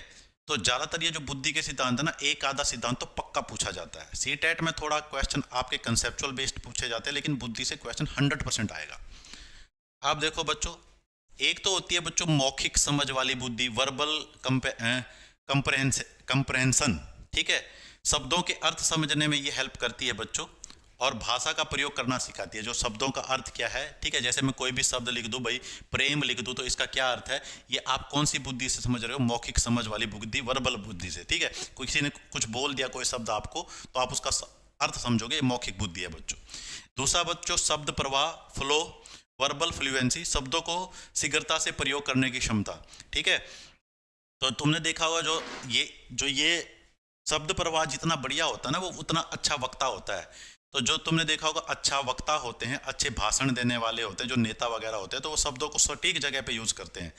A: तो ज्यादातर ये जो बुद्धि के सिद्धांत है ना, एक आधा सिद्धांत तो पक्का पूछा जाता है। सीटेट में थोड़ा क्वेश्चन आपके कंसेप्चुअल बेस्ड पूछे जाते हैं, लेकिन बुद्धि से क्वेश्चन 100% आएगा। आप देखो बच्चों, एक तो होती है बच्चों मौखिक समझ वाली बुद्धि, वर्बल कंप्रेहेंशन, ठीक है, शब्दों के अर्थ समझने में ये हेल्प करती है बच्चों, और भाषा का प्रयोग करना सिखाती है, जो शब्दों का अर्थ क्या है, ठीक है। जैसे मैं कोई भी शब्द लिख दूं, भाई प्रेम लिख दूं, तो इसका क्या अर्थ है, ये आप कौन सी बुद्धि से समझ रहे हो, मौखिक समझ वाली बुद्धि, वर्बल बुद्धि से, ठीक है। किसी ने कुछ बोल दिया कोई शब्द आपको, तो आप उसका अर्थ समझोगे, ये मौखिक बुद्धि है बच्चों। दूसरा बच्चों शब्द प्रवाह, फ्लो, वर्बल फ्लुएंसी, शब्दों को शीघ्रता से प्रयोग करने की क्षमता, ठीक है। तो तुमने देखा होगा जो ये शब्द प्रवाह जितना बढ़िया होता है ना, वो उतना अच्छा वक्ता होता है। तो जो तुमने देखा होगा अच्छा वक्ता होते हैं, अच्छे भाषण देने वाले होते हैं, जो नेता वगैरह होते हैं, तो वो शब्दों को सटीक जगह पे यूज़ करते हैं।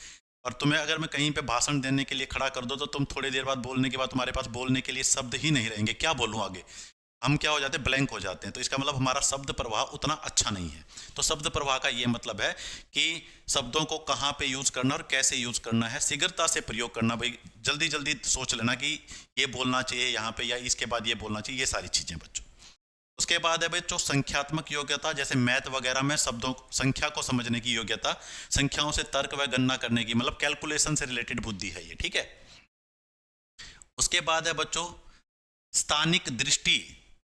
A: और तुम्हें अगर मैं कहीं पे भाषण देने के लिए खड़ा कर दो तो तुम थोड़ी देर बाद बोलने के बाद तुम्हारे पास बोलने के लिए शब्द ही नहीं रहेंगे, क्या बोलूँ आगे, हम क्या हो जाते हैं, ब्लैंक हो जाते हैं। तो इसका मतलब हमारा शब्द प्रवाह उतना अच्छा नहीं है। तो शब्द प्रवाह का ये मतलब है कि शब्दों को कहाँ पे यूज़ करना और कैसे यूज़ करना है, शीघ्रता से प्रयोग करना। भाई जल्दी जल्दी सोच लेना कि ये बोलना चाहिए यहाँ पे या इसके बाद ये बोलना चाहिए, ये सारी चीज़ें बच्चों। उसके बाद है बच्चों संख्यात्मक योग्यता, जैसे मैथ वगैरह में शब्दों संख्या को समझने की योग्यता, संख्याओं से तर्क व गणना करने की, मतलब कैलकुलेशन से रिलेटेड बुद्धि है ये, ठीक है। उसके बाद है बच्चों स्थानिक दृष्टि,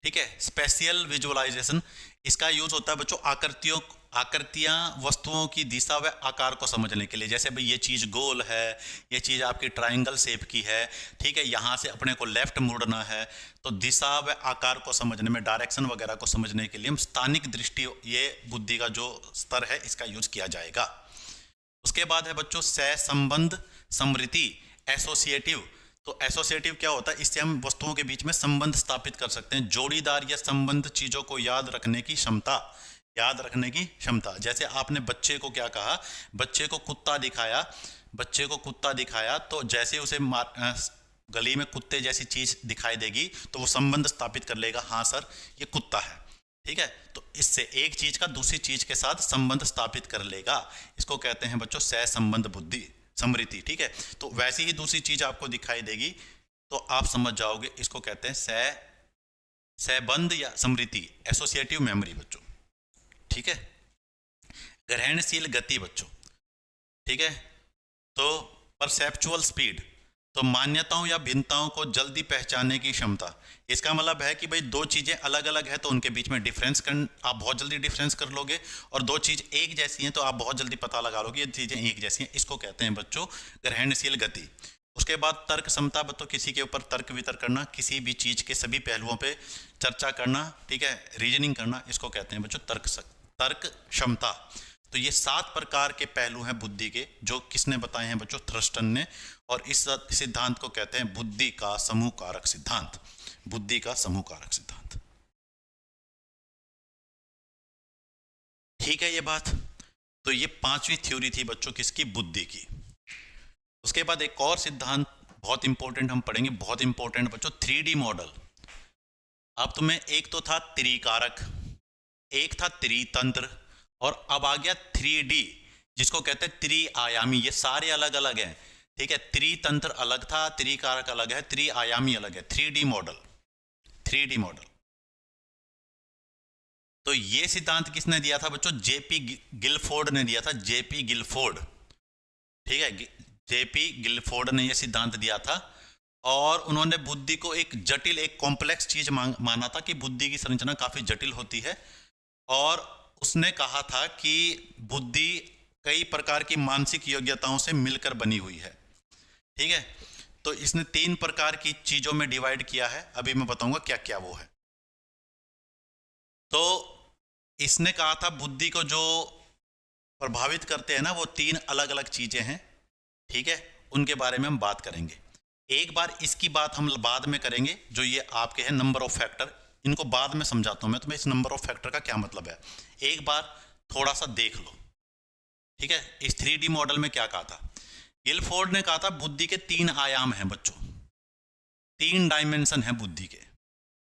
A: ठीक है, स्पेशियल विजुअलाइजेशन। इसका यूज होता है बच्चों आकृतियां वस्तुओं की दिशा व आकार को समझने के लिए। जैसे भाई ये चीज गोल है, ये चीज आपकी ट्रायंगल शेप की है, ठीक है, यहाँ से अपने को लेफ्ट मुड़ना है, तो दिशा व आकार को समझने में, डायरेक्शन वगैरह को समझने के लिए हम स्थानिक दृष्टि, ये बुद्धि का जो स्तर है, इसका यूज किया जाएगा। उसके बाद है बच्चों सह संबंध स्मृति, एसोसिएटिव। तो एसोसिएटिव क्या होता है, इससे हम वस्तुओं के बीच में संबंध स्थापित कर सकते हैं। जोड़ीदार या संबंध चीजों को याद रखने की क्षमता, याद रखने की क्षमता। जैसे आपने बच्चे को क्या कहा, बच्चे को कुत्ता दिखाया, बच्चे को कुत्ता दिखाया, तो जैसे उसे गली में कुत्ते जैसी चीज दिखाई देगी तो वो संबंध स्थापित कर लेगा, हाँ सर ये कुत्ता है, ठीक है। तो इससे एक चीज का दूसरी चीज के साथ संबंध स्थापित कर लेगा, इसको कहते हैं बच्चों सह संबंध बुद्धि स्मृति, ठीक है। तो वैसी ही दूसरी चीज आपको दिखाई देगी तो आप समझ जाओगे, इसको कहते हैं सहबंध या स्मृति, एसोसिएटिव मेमोरी बच्चों, ठीक है। ग्रहणशील गति बच्चों, ठीक है, तो परसेप्चुअल स्पीड, तो मान्यताओं या भिन्नताओं को जल्दी पहचानने की क्षमता। इसका मतलब है कि भाई दो चीजें अलग अलग है तो उनके बीच में डिफरेंस आप बहुत जल्दी डिफरेंस कर लोगे, और दो चीज एक जैसी हैं तो आप बहुत जल्दी पता लगा लोगे ये चीजें एक जैसी हैं। इसको कहते हैं बच्चों ग्रहणशील गति। उसके बाद तर्क क्षमता बच्चों, किसी के ऊपर तर्क वितर्क करना, किसी भी चीज के सभी पहलुओं पे चर्चा करना, ठीक है, रीजनिंग करना, इसको कहते हैं बच्चों तर्क क्षमता। तो ये 7 प्रकार के पहलू हैं बुद्धि के, जो किसने बताए हैं बच्चों, थ्रस्टन ने। और इस सिद्धांत को कहते हैं बुद्धि का समूह कारक सिद्धांत, बुद्धि का समूह कारक सिद्धांत, ठीक है ये बात। तो ये 5वीं थ्योरी थी बच्चों किसकी, बुद्धि की। उसके बाद एक और सिद्धांत बहुत इंपॉर्टेंट हम पढ़ेंगे, बहुत इंपॉर्टेंट बच्चों, 3D मॉडल। अब तुम्हें एक तो था त्रिकारक, एक था त्रितंत्र, और अब आ गया 3D, जिसको कहते हैं त्रिआयामी। ये सारे अलग अलग हैं, ठीक है, त्रितंत्र अलग था, त्रिकारक अलग है, त्रिआयामी अलग है, 3D मॉडल, 3D मॉडल। तो ये सिद्धांत किसने दिया था बच्चों, जेपी गिलफोर्ड ने दिया था, जेपी गिलफोर्ड, ठीक है, जेपी गिलफोर्ड ने यह सिद्धांत दिया था। और उन्होंने बुद्धि को एक जटिल, एक कॉम्प्लेक्स चीज माना था कि बुद्धि की संरचना काफी जटिल होती है। और उसने कहा था कि बुद्धि कई प्रकार की मानसिक योग्यताओं से मिलकर बनी हुई है, ठीक है। तो इसने 3 प्रकार की चीजों में डिवाइड किया है, अभी मैं बताऊंगा क्या क्या वो है। तो इसने कहा था बुद्धि को जो प्रभावित करते हैं ना, वो 3 अलग अलग चीजें हैं, ठीक है, उनके बारे में हम बात करेंगे। एक बार इसकी बात हम बाद में करेंगे, जो ये आपके हैं नंबर ऑफ फैक्टर, इनको बाद में समझाता हूं मैं तुम्हें, इस नंबर ऑफ फैक्टर का क्या मतलब है, एक बार थोड़ा सा देख लो, ठीक है। इस 3D मॉडल में क्या कहा था, गिलफोर्ड ने कहा था बुद्धि के 3 आयाम हैं बच्चों, 3 डायमेंशन है बुद्धि के।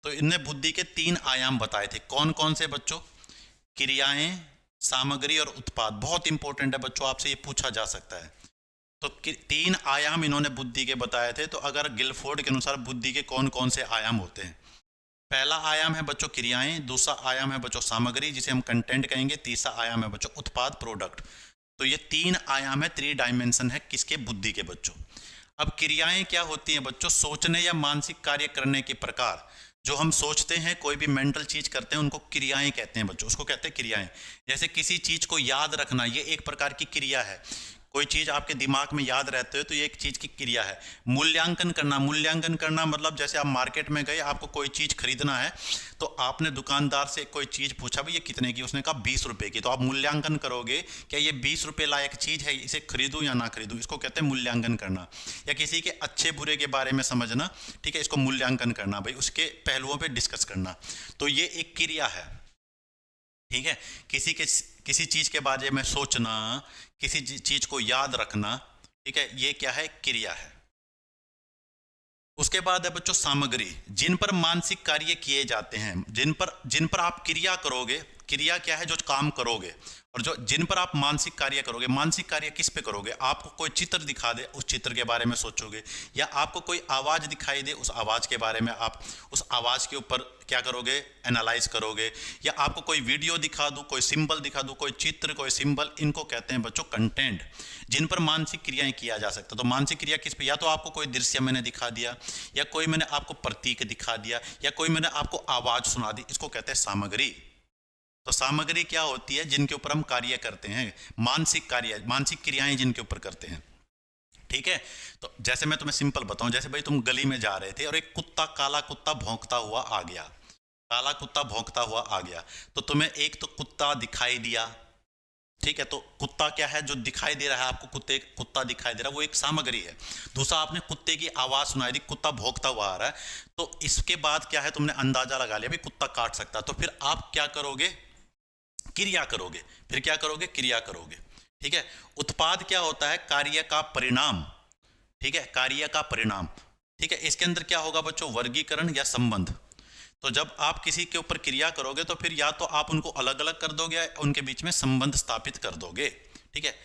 A: तो इनने बुद्धि के 3 आयाम बताए थे, कौन कौन से बच्चों, क्रियाएं, सामग्री और उत्पाद। बहुत इंपॉर्टेंट है बच्चों, आपसे ये पूछा जा सकता है। तो 3 आयाम इन्होंने बुद्धि के बताए थे। तो अगर गिलफोर्ड के अनुसार बुद्धि के कौन कौन से आयाम होते हैं, पहला आयाम है बच्चों क्रियाएं, दूसरा आयाम है बच्चों सामग्री जिसे हम कंटेंट कहेंगे, तीसरा आयाम है बच्चों उत्पाद, प्रोडक्ट। तो ये 3 आयाम है, 3 डायमेंशन है किसके, बुद्धि के बच्चों। अब क्रियाएं क्या होती हैं बच्चों, सोचने या मानसिक कार्य करने के प्रकार। जो हम सोचते हैं, कोई भी मेंटल चीज करते हैं, उनको क्रियाएं कहते हैं बच्चों, उसको कहते हैं क्रियाएं। जैसे किसी चीज को याद रखना, ये एक प्रकार की क्रिया है। कोई चीज़ आपके दिमाग में याद रहते हो तो ये एक चीज़ की क्रिया है। मूल्यांकन करना, मूल्यांकन करना मतलब जैसे आप मार्केट में गए, आपको कोई चीज़ खरीदना है तो आपने दुकानदार से कोई चीज़ पूछा भाई ये कितने की, उसने कहा 20 रुपये की, तो आप मूल्यांकन करोगे क्या ये 20 रुपये लायक चीज़ है, इसे खरीदूँ या ना खरीदूँ, इसको कहते हैं मूल्यांकन करना। या किसी के अच्छे बुरे के बारे में समझना, ठीक है, इसको मूल्यांकन करना, भाई उसके पहलुओं पर डिस्कस करना। तो ये एक क्रिया है, ठीक है। किसी चीज के बारे में सोचना, किसी चीज को याद रखना, ठीक है, ये क्या है, क्रिया है। उसके बाद है बच्चों सामग्री, जिन पर मानसिक कार्य किए जाते हैं, जिन पर आप क्रिया करोगे। क्रिया क्या है, जो काम करोगे, और जो जिन पर आप मानसिक कार्य करोगे। मानसिक कार्य किस पे करोगे, आपको कोई चित्र दिखा दे, उस चित्र के बारे में सोचोगे, या आपको कोई आवाज दिखाई दे, उस आवाज के बारे में आप उस आवाज के ऊपर क्या करोगे, एनालाइज करोगे। या आपको कोई वीडियो दिखा दूं, कोई सिंबल दिखा दूं, कोई चित्र, कोई सिंबल, इनको कहते हैं बच्चों कंटेंट, जिन पर मानसिक क्रियाएं किया जा सकता है। तो मानसिक क्रिया किस पे, या तो आपको कोई दृश्य मैंने दिखा दिया, या कोई मैंने आपको प्रतीक दिखा दिया, या कोई मैंने आपको आवाज सुना दी, इसको कहते हैं सामग्री। तो सामग्री क्या होती है, जिनके ऊपर हम कार्य करते हैं, मानसिक कार्य, मानसिक क्रियाएं जिनके ऊपर करते हैं, ठीक है। तो जैसे मैं तुम्हें सिंपल बताऊं, जैसे भाई तुम गली में जा रहे थे और एक कुत्ता, काला कुत्ता भौंकता हुआ आ गया, काला कुत्ता भौंकता हुआ आ गया, तो तुम्हें एक तो कुत्ता दिखाई दिया, ठीक है। तो कुत्ता क्या है, जो दिखाई दे रहा है आपको, कुत्ता दिखाई दे रहा है, वो एक सामग्री है। दूसरा, आपने कुत्ते की आवाज सुनाई दी, कुत्ता भौंकता हुआ आ रहा है, तो इसके बाद क्या है, तुमने अंदाजा लगा लिया भाई कुत्ता काट सकता है, तो फिर आप क्या करोगे, क्रिया करोगे। फिर क्या करोगे, क्रिया करोगे, ठीक है। उत्पाद क्या होता है, कार्य का परिणाम, ठीक है, कार्य का परिणाम, ठीक है। इसके अंदर क्या होगा बच्चों, वर्गीकरण या संबंध। तो जब आप किसी के ऊपर क्रिया करोगे तो फिर या तो आप उनको अलग अलग कर दोगे, उनके बीच में संबंध स्थापित कर दोगे, ठीक है।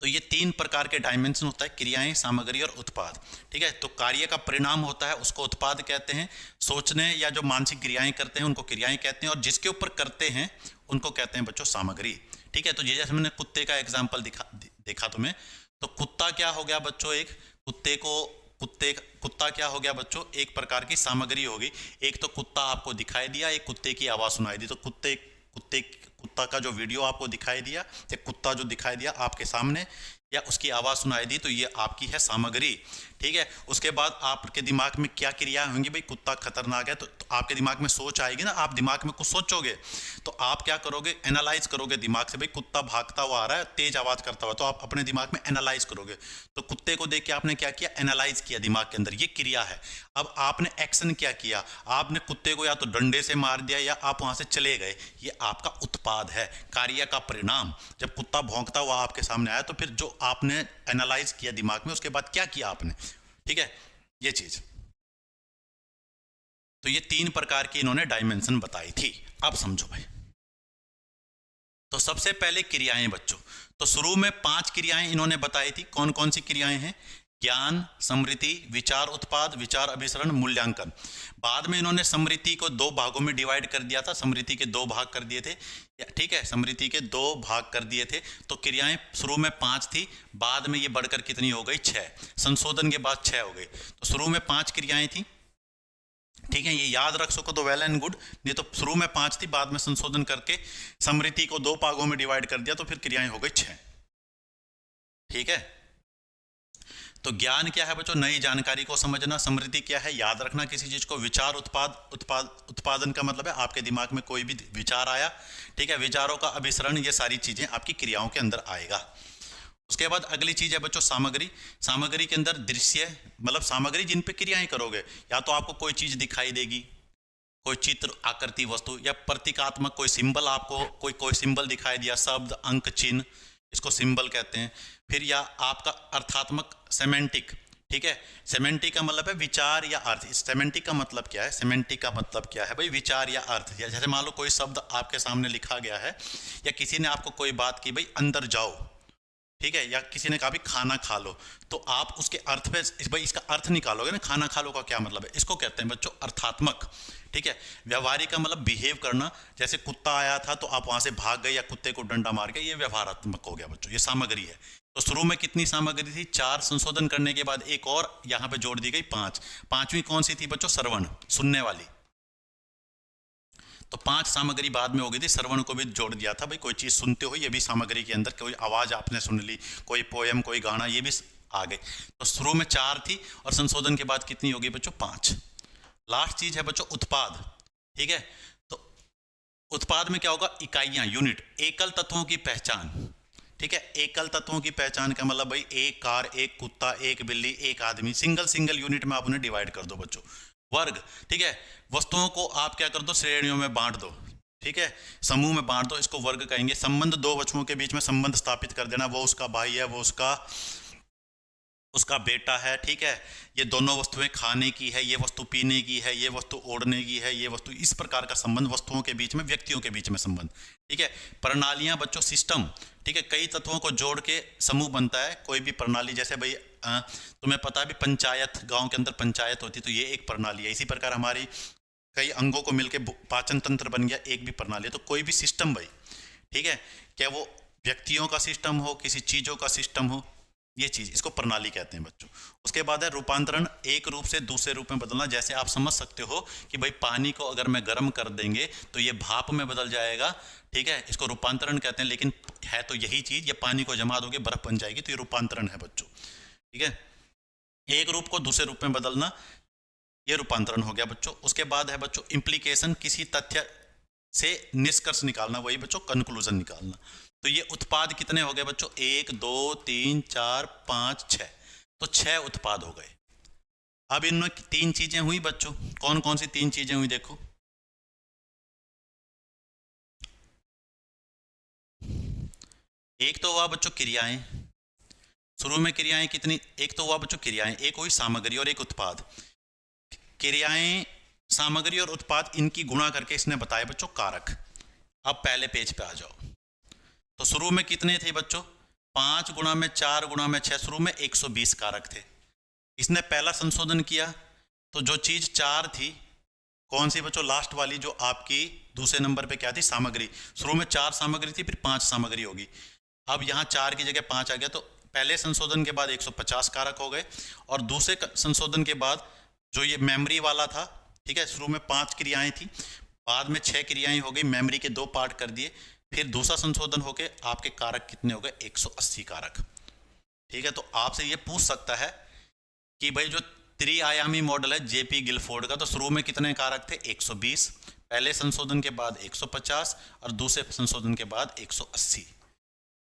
A: तो ये 3 प्रकार के डायमेंशन होता है, क्रियाएं, सामग्री और उत्पाद, ठीक है। तो कार्य का परिणाम होता है, उसको उत्पाद कहते हैं। सोचने या जो मानसिक क्रियाएं करते हैं उनको क्रियाएं कहते हैं, और जिसके ऊपर करते हैं उनको कहते हैं बच्चों सामग्री, ठीक है। तो ये जैसे मैंने कुत्ते का एग्जाम्पल देखा तुम्हें, तो कुत्ता क्या हो गया बच्चों, एक कुत्ता क्या हो गया बच्चों, एक प्रकार की सामग्री होगी। एक तो कुत्ता आपको दिखाई दिया, एक कुत्ते की आवाज सुनाई दी, तो कुत्ता का जो वीडियो आपको दिखाई दिया, या कुत्ता जो दिखाई दिया आपके सामने, या उसकी आवाज सुनाई दी, तो ये आपकी है सामग्री, ठीक है। उसके बाद आपके दिमाग में क्या क्रिया होंगी, भाई कुत्ता खतरनाक है, तो आपके दिमाग में सोच आएगी ना, आप दिमाग में कुछ सोचोगे, तो आप क्या करोगे, एनालाइज करोगे दिमाग से, भाई कुत्ता भागता हुआ आ रहा है, तेज आवाज करता हुआ, तो आप अपने दिमाग में एनालाइज करोगे। तो कुत्ते को देख के आपने क्या किया, एनालाइज किया दिमाग के अंदर, ये क्रिया है। अब आपने एक्शन क्या किया, आपने कुत्ते को या तो डंडे से मार दिया, या आप वहां से चले गए, ये आपका उत्पाद है, कार्य का परिणाम। जब कुत्ता भौंकता हुआ आपके सामने आया, तो फिर जो आपने एनालाइज किया दिमाग में, उसके बाद क्या किया आपने, ठीक है, ये चीज। तो ये 3 प्रकार की इन्होंने डायमेंशन बताई थी। अब समझो भाई, तो सबसे पहले क्रियाएं बच्चों, तो शुरू में 5 क्रियाएं इन्होंने बताई थी। कौन कौन सी क्रियाएं हैं, ज्ञान, स्मृति, विचार उत्पाद, विचार अभिसरण, मूल्यांकन। बाद में इन्होंने स्मृति को 2 भागों में डिवाइड कर दिया था, स्मृति के 2 भाग कर दिए थे, ठीक है, स्मृति के 2 भाग कर दिए थे। तो क्रियाएं शुरू में 5 थी, बाद में ये बढ़कर कितनी हो गई, 6, संशोधन के बाद 6 हो गई। तो शुरू में 5 क्रियाएं थी, ठीक है, ये याद रख सको तो वेल एंड गुड, नहीं तो शुरू में 5 थी, बाद में संशोधन करके स्मृति को 2 भागों में डिवाइड कर दिया, तो फिर क्रियाएं हो गई 6, ठीक है। तो ज्ञान क्या है बच्चों, नई जानकारी को समझना। स्मृति क्या है, याद रखना किसी चीज को। विचार उत्पादन का मतलब है आपके दिमाग में कोई भी विचार आया, ठीक है, विचारों का अभिसरण, ये सारी चीजें आपकी क्रियाओं के अंदर आएगा। उसके बाद अगली चीज है बच्चों सामग्री। सामग्री के अंदर दृश्य, मतलब सामग्री जिन पे क्रियाएं करोगे, या तो आपको कोई चीज दिखाई देगी, कोई चित्र, आकृति, वस्तु, या प्रतीकात्मक कोई सिंबल, आपको कोई सिंबल दिखाई दिया, शब्द, अंक, चिन्ह, इसको सिंबल कहते हैं। फिर या आपका अर्थात्मक, सेमेंटिक, ठीक है। सेमेंटिक का मतलब है विचार या अर्थ। सेमेंटिक का मतलब क्या है, सेमेंटिक का मतलब क्या है भाई, विचार या अर्थ। या जैसे मान लो कोई शब्द आपके सामने लिखा गया है, या किसी ने आपको कोई बात की, भाई अंदर जाओ, ठीक है, या किसी ने कहा भी खाना खा लो, तो आप उसके अर्थ पे भाई इसका अर्थ निकालोगे ना, खाना खा लो का क्या मतलब है, इसको कहते हैं बच्चों अर्थात्मक, ठीक है। व्यवहारिक का मतलब बिहेव करना, जैसे कुत्ता आया था तो आप वहां से भाग गए, या कुत्ते को डंडा मार के, ये व्यवहारात्मक हो गया बच्चों, ये सामग्री है। तो शुरू में कितनी सामग्री थी, 4, संशोधन करने के बाद एक और यहां पे जोड़ दी गई 5। 5वीं कौन सी थी बच्चों, श्रवण, सुनने वाली। तो 5 सामग्री बाद में हो गई थी, श्रवण को भी जोड़ दिया था भाई, कोई चीज़ सुनते हो ये भी सामग्री के अंदर, कोई आवाज़ आपने सुन ली, कोई पोएम, कोई गाना, ये भी आ गए। तो शुरू में 4 थी और संशोधन के बाद कितनी हो गई बच्चों? 5। लास्ट चीज है बच्चों उत्पाद, ठीक है। तो उत्पाद में क्या होगा? इकाइयां, यूनिट, एकल तत्वों की पहचान, ठीक है। एकल तत्वों की पहचान का मतलब भाई एक कार, एक कुत्ता, एक बिल्ली, एक आदमी, सिंगल यूनिट में आप उन्हें डिवाइड कर दो बच्चों। वर्ग, ठीक है। वस्तुओं को आप क्या कर दो? श्रेणियों में बांट दो, ठीक है, समूह में बांट दो, इसको वर्ग कहेंगे। संबंध, दो वस्तुओं के बीच में संबंध स्थापित कर देना, वो उसका भाई है, वो उसका बेटा है, ठीक है। ये दोनों वस्तुएं खाने की है, ये वस्तु पीने की है, ये वस्तु ओढ़ने की है, ये वस्तु, इस प्रकार का संबंध वस्तुओं के बीच में, व्यक्तियों के बीच में संबंध, ठीक है। प्रणालियां बच्चों, सिस्टम, ठीक है, कई तत्वों को जोड़ के समूह बनता है कोई भी प्रणाली। जैसे भाई तुम्हें पता है भी पंचायत, गांव के अंदर पंचायत होती, तो ये एक प्रणाली है। इसी प्रकार हमारी कई अंगों को मिलकर पाचन तंत्र बन गया, एक भी प्रणाली है। तो कोई भी सिस्टम भाई, ठीक है, क्या वो व्यक्तियों का सिस्टम हो, किसी चीजों का सिस्टम हो, ये चीज, इसको प्रणाली कहते हैं बच्चों। उसके बाद है रूपांतरण, एक रूप से दूसरे रूप में बदलना। जैसे आप समझ सकते हो कि भाई पानी को अगर मैं गर्म कर देंगे तो ये भाप में बदल जाएगा, ठीक है, इसको रूपांतरण कहते हैं। लेकिन है तो यही चीज, ये पानी को जमा दोगे बर्फ बन जाएगी, तो ये रूपांतरण है बच्चों, ठीक है। एक रूप को दूसरे रूप में बदलना, ये रूपांतरण हो गया बच्चों। उसके बाद है बच्चों इम्प्लीकेशन, किसी तथ्य से निष्कर्ष निकालना, वही बच्चों कंक्लूजन निकालना। तो ये उत्पाद कितने हो गए बच्चों? 1 2 3 4 5 6, तो 6 उत्पाद हो गए। अब इनमें 3 चीजें हुई बच्चों, कौन कौन सी 3 चीजें हुई देखो। एक तो हुआ बच्चों क्रियाएं, शुरू में क्रियाएं कितनी? एक तो हुआ बच्चों क्रियाएं, एक हुई सामग्री और एक उत्पाद। क्रियाएं, सामग्री और उत्पाद, इनकी गुणा करके इसने बताया बच्चों कारक। अब पहले पेज पे आ जाओ। तो शुरू में कितने थे बच्चों? 5 गुणा में 4 गुणा में 6, शुरू में 120 कारक थे। इसने पहला संशोधन किया, तो जो चीज 4 थी, कौन सी बच्चों? लास्ट वाली, जो आपकी दूसरे नंबर पे क्या थी? सामग्री। शुरू में 4 सामग्री थी, फिर 5 सामग्री होगी। अब यहाँ 4 की जगह 5 आ गया, तो पहले संशोधन के बाद 150 कारक हो गए। और दूसरे संशोधन के बाद जो ये मेमोरी वाला था, ठीक है, शुरू में 5 क्रियाएं थी, बाद में 6 क्रियाएं हो गई, मेमोरी के 2 पार्ट कर दिए। फिर दूसरा संशोधन होके आपके कारक कितने हो गए? 180 कारक, ठीक है। तो आपसे ये पूछ सकता है कि भाई जो त्रिआयामी मॉडल है जेपी गिलफोर्ड का, तो शुरू में कितने कारक थे? 120, पहले संशोधन के बाद 150 और दूसरे संशोधन के बाद 180,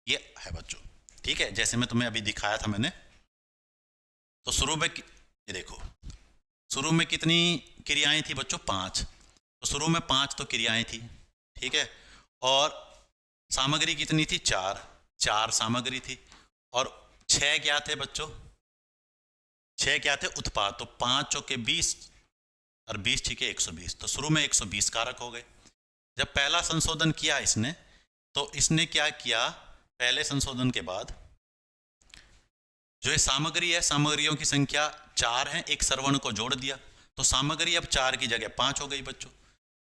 A: ये है बच्चों, ठीक है, जैसे मैं तुम्हें अभी दिखाया था मैंने। तो शुरू में ये देखो, शुरू में कितनी क्रियाएं थी बच्चों? 5। तो शुरू में 5 तो क्रियाएं थी, ठीक है, और सामग्री कितनी थी? 4 सामग्री थी। और 6 क्या थे बच्चों? 6 क्या थे? उत्पाद। तो 5 चौके 20 और 20 छीके 120, तो शुरू में 120 कारक हो गए। जब पहला संशोधन किया इसने, तो इसने क्या किया? पहले संशोधन के बाद जो ये सामग्री है, सामग्रियों की संख्या 4 है, एक श्रवण को जोड़ दिया, तो सामग्री अब 4 की जगह 5 हो गई बच्चों।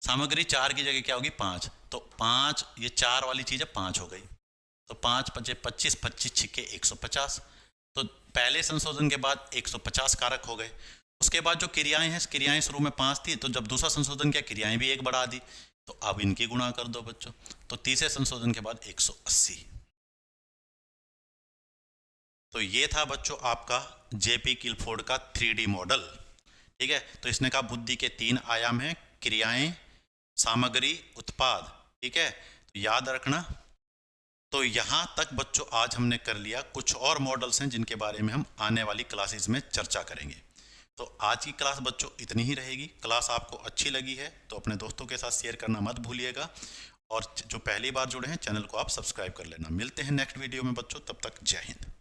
A: सामग्री 4 की जगह क्या होगी? 5, तो 5, ये 4 वाली चीज़ है, 5 हो गई। तो 5 5 25, 25 छिके 150, तो पहले संशोधन के बाद 150 कारक हो गए। उसके बाद जो क्रियाएं हैं, क्रियाएं शुरू में 5 थी, तो जब दूसरा संशोधन किया, क्रियाएं भी 1 बढ़ा दी, तो अब इनकी गुणा कर दो बच्चों। तो तीसरे संशोधन के बाद 180। तो ये था बच्चों आपका जेपी गिलफोर्ड का 3D मॉडल, ठीक है। तो इसने कहा बुद्धि के 3 आयाम हैं, क्रियाएं, सामग्री, उत्पाद, ठीक है, तो याद रखना। तो यहाँ तक बच्चों आज हमने कर लिया। कुछ और मॉडल्स हैं जिनके बारे में हम आने वाली क्लासेस में चर्चा करेंगे। तो आज की क्लास बच्चों इतनी ही रहेगी। क्लास आपको अच्छी लगी है तो अपने दोस्तों के साथ शेयर करना मत भूलिएगा, और जो पहली बार जुड़े हैं चैनल को आप सब्सक्राइब कर लेना। मिलते हैं नेक्स्ट वीडियो में बच्चों, तब तक जय हिंद।